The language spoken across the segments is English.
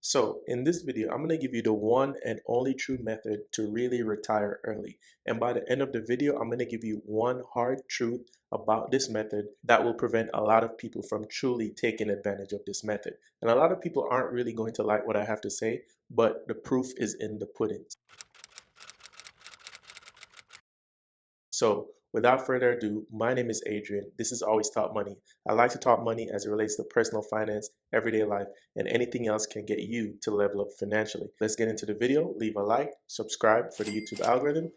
So in this video, I'm going to give you the one and only true method to really retire early. And by the end of the video, I'm going to give you one hard truth about this method that will prevent a lot of people from truly taking advantage of this method. And a lot of people aren't really going to like what I have to say, but the proof is in the pudding. So without further ado, my name is Adrian. This is Always Talk Money. I like to talk money as it relates to personal finance, everyday life, and anything else can get you to level up financially. Let's get into the video. Leave a like, subscribe for the YouTube algorithm.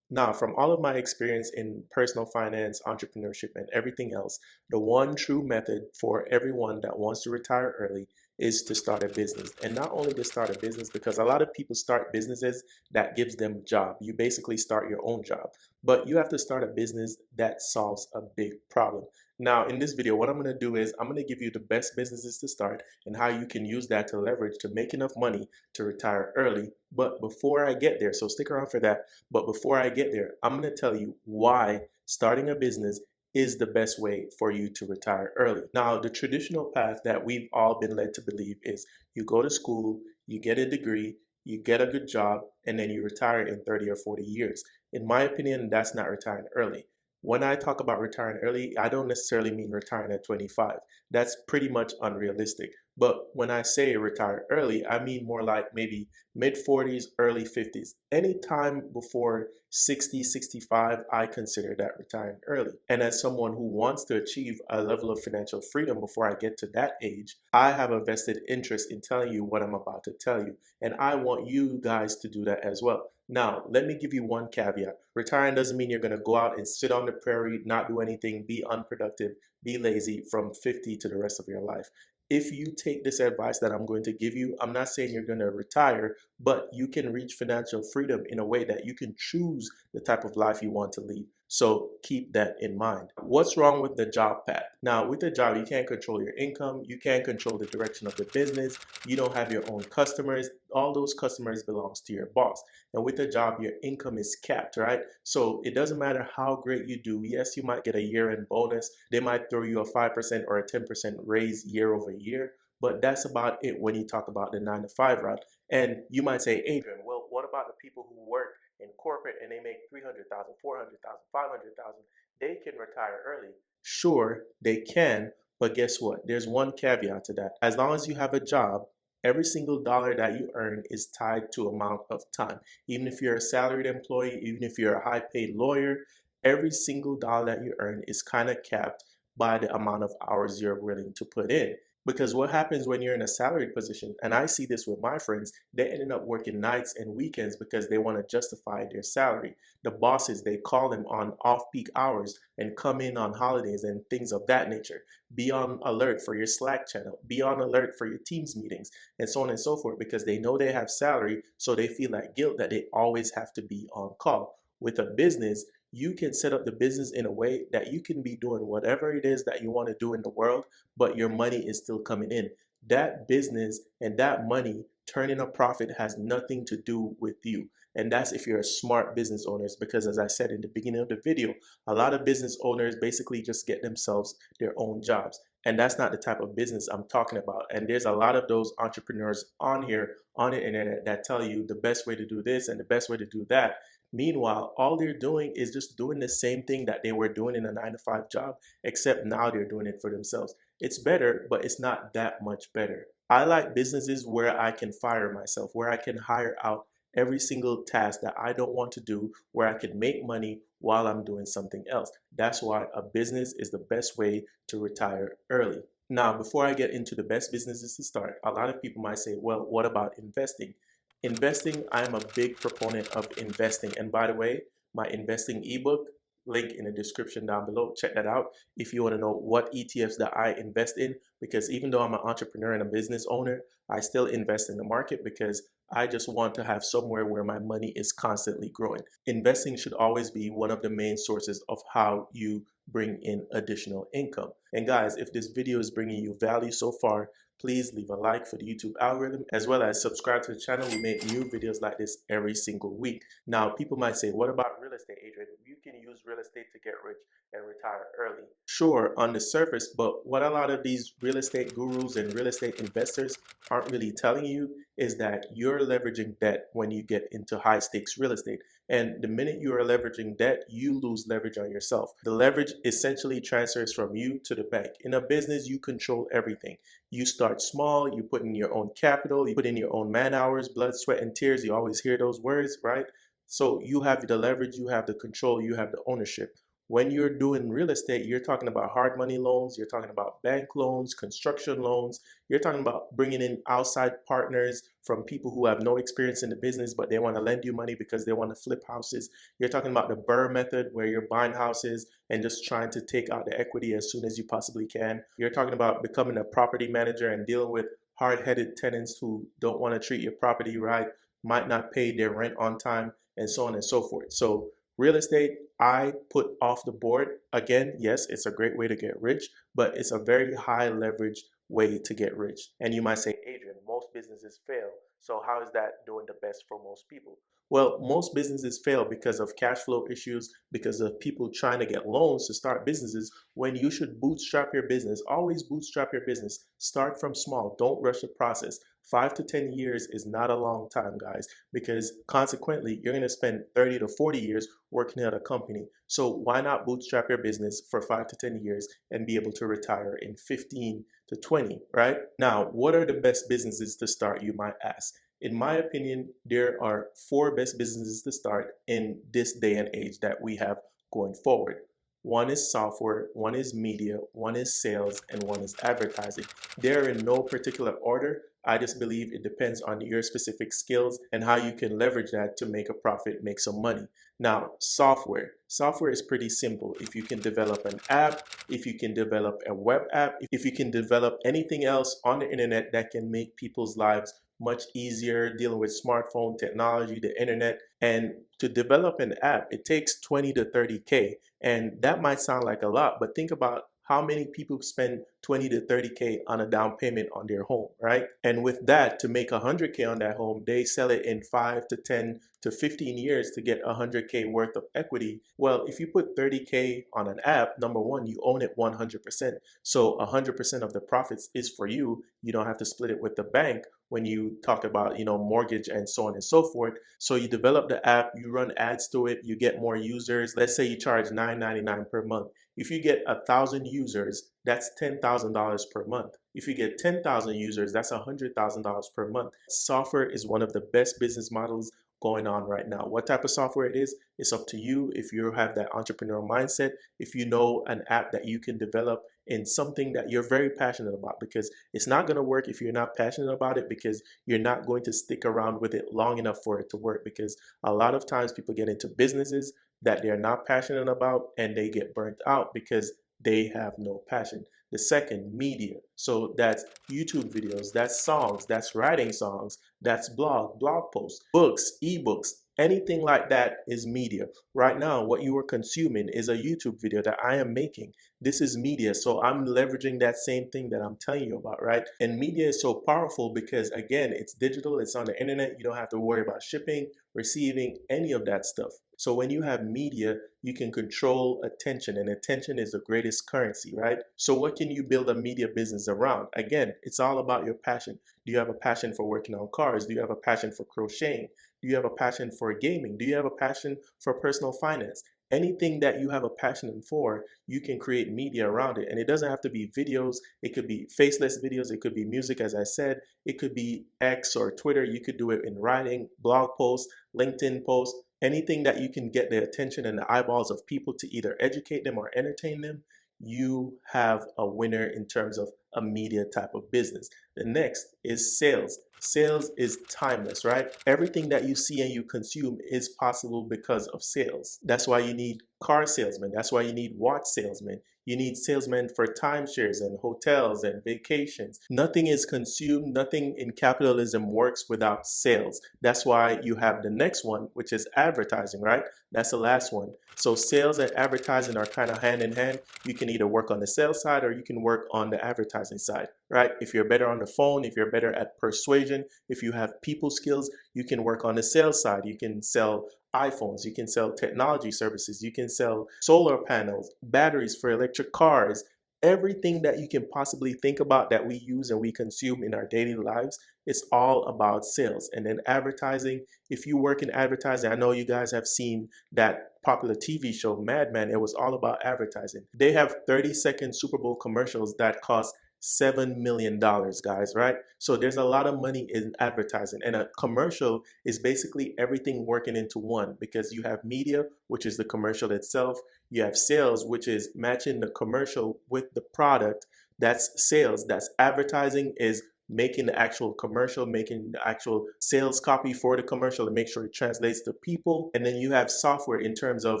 Now, from all of my experience in personal finance, entrepreneurship, and everything else, the one true method for everyone that wants to retire early is to start a business. And not only to start a business, because a lot of people start businesses that gives them a job. You basically start your own job, but you have to start a business that solves a big problem. Now, in this video, what I'm going to do is I'm going to give you the best businesses to start and how you can use that to leverage to make enough money to retire early. But before I get there, so stick around for that. But before I get there, I'm going to tell you why starting a business is the best way for you to retire early. Now, the traditional path that we've all been led to believe is you go to school, you get a degree, you get a good job, and then you retire in 30 or 40 years. In my opinion, that's not retiring early. When I talk about retiring early, I don't necessarily mean retiring at 25. That's pretty much unrealistic. But when I say retire early, I mean more like maybe mid 40s, early 50s. Any time before 60, 65, I consider that retiring early. And as someone who wants to achieve a level of financial freedom before I get to that age, I have a vested interest in telling you what I'm about to tell you. And I want you guys to do that as well. Now, let me give you one caveat. Retiring doesn't mean you're going to go out and sit on the prairie, not do anything, be unproductive, be lazy from 50 to the rest of your life. If you take this advice that I'm going to give you, I'm not saying you're going to retire, but you can reach financial freedom in a way that you can choose the type of life you want to lead. So keep that in mind. What's wrong with the job path? Now, with the job, you can't control your income. You can't control the direction of the business. You don't have your own customers. All those customers belongs to your boss. And with the job, your income is capped, right? So it doesn't matter how great you do. Yes, you might get a year-end bonus. They might throw you a 5% or a 10% raise year over year. But that's about it when you talk about the 9 to 5 route. And you might say, Adrian, well, what about the people who work in corporate and they make 300,000, 400,000, 500,000? They can retire early. Sure, they can, but guess what? There's one caveat to that. As long as you have a job, every single dollar that you earn is tied to amount of time. Even if you're a salaried employee, even if you're a high paid lawyer, every single dollar that you earn is kind of capped by the amount of hours you're willing to put in. Because what happens when you're in a salaried position, and I see this with my friends, they ended up working nights and weekends because they want to justify their salary. The bosses, they call them on off-peak hours and come in on holidays and things of that nature. Be on alert for your Slack channel. Be on alert for your Teams meetings and so on and so forth because they know they have salary, so they feel that guilt that they always have to be on call. With a business, you can set up the business in a way that you can be doing whatever it is that you want to do in the world, but your money is still coming in. That business and that money turning a profit has nothing to do with you. And that's if you're a smart business owner, because as I said in the beginning of the video, a lot of business owners basically just get themselves their own jobs. And that's not the type of business I'm talking about. And there's a lot of those entrepreneurs on here on the internet that tell you the best way to do this and the best way to do that. Meanwhile, all they're doing is just doing the same thing that they were doing in a 9 to 5 job, except now they're doing it for themselves. It's better, but it's not that much better. I like businesses where I can fire myself, where I can hire out every single task that I don't want to do, where I can make money while I'm doing something else. That's why a business is the best way to retire early. Now, before I get into the best businesses to start, a lot of people might say, well, what about investing? Investing, I'm a big proponent of investing. And by the way, my investing ebook, link in the description down below. Check that out if you want to know what ETFs that I invest in. Because even though I'm an entrepreneur and a business owner, I still invest in the market because I just want to have somewhere where my money is constantly growing. Investing should always be one of the main sources of how you bring in additional income. And guys, if this video is bringing you value so far, please leave a like for the YouTube algorithm, as well as subscribe to the channel. We make new videos like this every single week. Now, people might say, what about real estate, Adrian? You can use real estate to get rich and retire early. Sure, on the surface, but what a lot of these real estate gurus and real estate investors aren't really telling you is that you're leveraging debt when you get into high stakes real estate. And the minute you are leveraging debt, you lose leverage on yourself. The leverage essentially transfers from you to the bank. In a business, you control everything. You start small, you put in your own capital, you put in your own man hours, blood, sweat, and tears. You always hear those words, right? So you have the leverage, you have the control, you have the ownership. When you're doing real estate, you're talking about hard money loans, you're talking about bank loans, construction loans, you're talking about bringing in outside partners from people who have no experience in the business, but they want to lend you money because they want to flip houses. You're talking about the BRRRR method where you're buying houses and just trying to take out the equity as soon as you possibly can. You're talking about becoming a property manager and dealing with hard-headed tenants who don't want to treat your property right, might not pay their rent on time, and so on and so forth. So real estate, I put off the board. Again, yes, it's a great way to get rich, but it's a very high leverage way to get rich. And you might say, Adrian, most businesses fail. So how is that doing the best for most people? Well, most businesses fail because of cash flow issues, because of people trying to get loans to start businesses when you should bootstrap your business. Always bootstrap your business. Start from small. Don't rush the process. 5 to 10 years is not a long time, guys, because consequently, you're going to spend 30 to 40 years working at a company. So why not bootstrap your business for 5 to 10 years and be able to retire in 15 to 20, right? Now, what are the best businesses to start, you might ask? In my opinion, there are 4 best businesses to start in this day and age that we have going forward. One is software, one is media, one is sales, and one is advertising. They're in no particular order. I just believe it depends on your specific skills and how you can leverage that to make a profit, make some money. Now, software. Software is pretty simple. If you can develop an app, if you can develop a web app, if you can develop anything else on the internet that can make people's lives much easier, dealing with smartphone technology, the internet, and to develop an app, it takes 20 to 30K. And that might sound like a lot, but think about how many people spend 20 to 30K on a down payment on their home, right? And with that, to make 100K on that home, they sell it in 5 to 10 to 15 years to get 100K worth of equity. Well, if you put 30K on an app, number one, you own it 100%. So 100% of the profits is for you. You don't have to split it with the bank when you talk about, mortgage and so on and so forth. So you develop the app, you run ads to it, you get more users. Let's say you charge $9.99 per month. If you get 1,000 users, that's $10,000 per month. If you get 10,000 users, that's $100,000 per month. Software is one of the best business models going on right now. What type of software it is, it's up to you. If you have that entrepreneurial mindset, if you know an app that you can develop in something that you're very passionate about, because it's not going to work if you're not passionate about it, because you're not going to stick around with it long enough for it to work. Because a lot of times people get into businesses that they're not passionate about and they get burnt out because they have no passion. The second, media. So that's YouTube videos, that's songs, that's writing songs, that's blog posts, books, ebooks, anything like that is media. Right now, what you are consuming is a YouTube video that I am making. This is media. So I'm leveraging that same thing that I'm telling you about, right? And media is so powerful because, again, it's digital, it's on the internet. You don't have to worry about shipping, receiving, any of that stuff. So when you have media, you can control attention, and attention is the greatest currency, right? So what can you build a media business around? Again, it's all about your passion. Do you have a passion for working on cars? Do you have a passion for crocheting? Do you have a passion for gaming? Do you have a passion for personal finance? Anything that you have a passion for, you can create media around it. And it doesn't have to be videos. It could be faceless videos. It could be music, as I said. It could be X or Twitter. You could do it in writing, blog posts, LinkedIn posts, anything that you can get the attention and the eyeballs of people to either educate them or entertain them. You have a winner in terms of a media type of business. The next is sales. Sales is timeless, right? Everything that you see and you consume is possible because of sales. That's why you need car salesmen. That's why you need watch salesmen. You need salesmen for timeshares and hotels and vacations. Nothing is consumed, nothing in capitalism works without sales. That's why you have the next one, which is advertising, right? That's the last one. So sales and advertising are kind of hand in hand. You can either work on the sales side or you can work on the advertising side, right? If you're better on the phone, if you're better at persuasion, if you have people skills, you can work on the sales side. You can sell iPhones, you can sell technology services, you can sell solar panels, batteries for electric cars, everything that you can possibly think about that we use and we consume in our daily lives. It's all about sales. And then advertising, if you work in advertising, I know you guys have seen that popular TV show Mad Men. It was all about advertising. They have 30-second Super Bowl commercials that cost $7 million, guys, right? So there's a lot of money in advertising, and a commercial is basically everything working into one, because you have media, which is the commercial itself, you have sales, which is matching the commercial with the product. That's sales. That's advertising, is making the actual commercial, making the actual sales copy for the commercial to make sure it translates to people. And then you have software, in terms of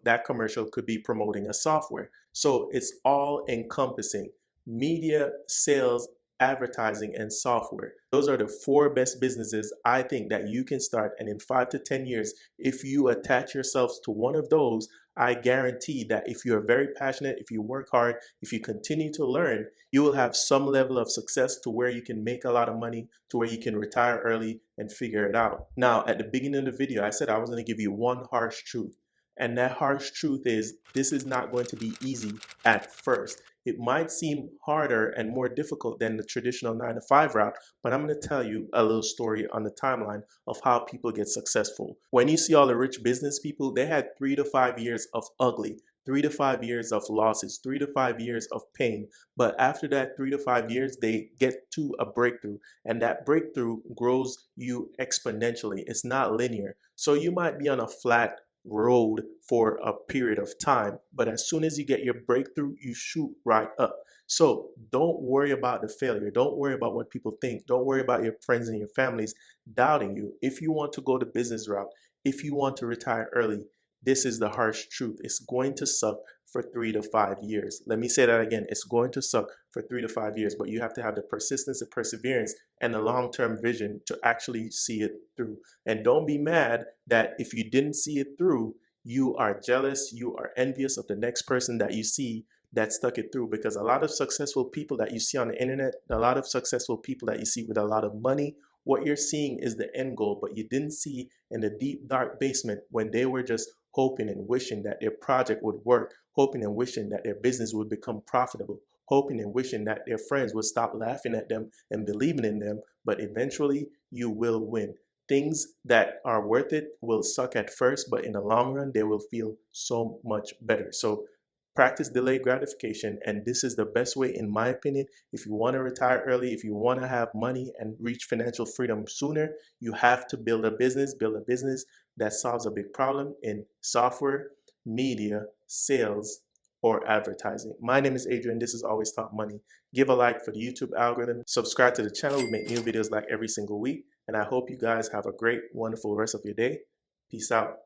that commercial could be promoting a software. So it's all encompassing: media, sales, advertising, and software. Those are the four best businesses I think that you can start. And in 5 to 10 years, if you attach yourselves to one of those, I guarantee that if you're very passionate, if you work hard, if you continue to learn, you will have some level of success to where you can make a lot of money, to where you can retire early and figure it out. Now, at the beginning of the video, I said I was going to give you one harsh truth. And that harsh truth is, this is not going to be easy at first. It might seem harder and more difficult than the traditional 9 to 5 route, but I'm going to tell you a little story on the timeline of how people get successful. When you see all the rich business people, they had 3 to 5 years of ugly, 3 to 5 years of losses, 3 to 5 years of pain. But after that 3 to 5 years, they get to a breakthrough, and that breakthrough grows you exponentially. It's not linear. So you might be on a flat road for a period of time, but as soon as you get your breakthrough, you shoot right up. So don't worry about the failure. Don't worry about what people think. Don't worry about your friends and your families doubting you. If you want to go the business route, if you want to retire early, this is the harsh truth. It's going to suck for 3 to 5 years. Let me say that again. It's going to suck for 3 to 5 years, but you have to have the persistence and perseverance and the long-term vision to actually see it through. And don't be mad that if you didn't see it through, you are jealous, you are envious of the next person that you see that stuck it through. Because a lot of successful people that you see on the internet, a lot of successful people that you see with a lot of money, what you're seeing is the end goal, but you didn't see in the deep dark basement when they were just hoping and wishing that their project would work, hoping and wishing that their business would become profitable, hoping and wishing that their friends would stop laughing at them and believing in them. But eventually you will win. Things that are worth it will suck at first, but in the long run, they will feel so much better. So practice delayed gratification, and this is the best way, in my opinion. If you want to retire early, if you want to have money and reach financial freedom sooner, you have to build a business that solves a big problem in software, media, sales, or advertising. My name is Adrian. This is Always Talk Money. Give a like for the YouTube algorithm. Subscribe to the channel. We make new videos like every single week. And I hope you guys have a great, wonderful rest of your day. Peace out.